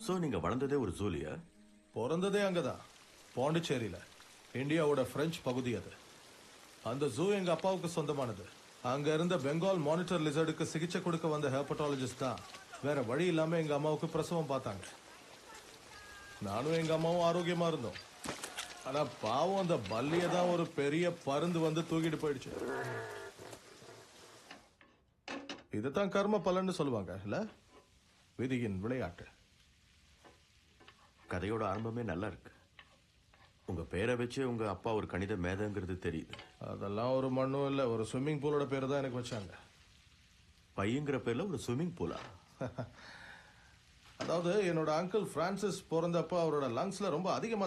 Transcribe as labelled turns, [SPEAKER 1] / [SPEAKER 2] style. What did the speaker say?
[SPEAKER 1] So நீங்க வளர்ந்ததே ஒரு Julia?
[SPEAKER 2] பிறந்ததே அங்கதான், பாண்டிச்சேரியில. இந்தியாவோட பிரெஞ்சு பகுதி அது. அந்த ஜூ எங்க அப்பாவுக்கு சொந்தமானது. அங்க இருந்த பெங்கால் மானிட்டர் லிசர்டுக்கு சிகிச்சை கொடுக்க வந்த ஹெப்படாலஜிஸ்ட் தான் வேற வழி இல்லாம எங்க அம்மாவுக்கு பிரசவம் பார்த்தாங்க. நானும் எங்க அம்மாவும் ஆரோக்கியமா இருந்தோம். ஆனா பாவம் அந்த பல்லிய தான் ஒரு பெரிய பருந்து வந்து தூக்கிட்டு போயிடுச்சு. இதுதான் கர்ம பலன்னு சொல்லுவாங்க இல்ல, விதியின் விளையாட்டு.
[SPEAKER 1] கதையோட ஆரம்பமே நல்லா இருக்கு. உங்க பேரை வச்சு உங்க அப்பா ஒரு கணித மேதைங்கிறது தெரியுது.
[SPEAKER 2] அதெல்லாம் ஒரு மண்ணும் இல்ல, ஒரு ஸ்விம்மிங் பூலோட பேரு தான் எனக்கு வச்சாங்க.
[SPEAKER 1] பையங்கிற பேர்ல ஒரு ஸ்விம்மிங் பூலா?
[SPEAKER 2] அதாவது என்னோட அங்கிள் பிரான்சிஸ் பிறந்தப்ப அவரோட லங்ஸ்ல ரொம்ப அதிகமா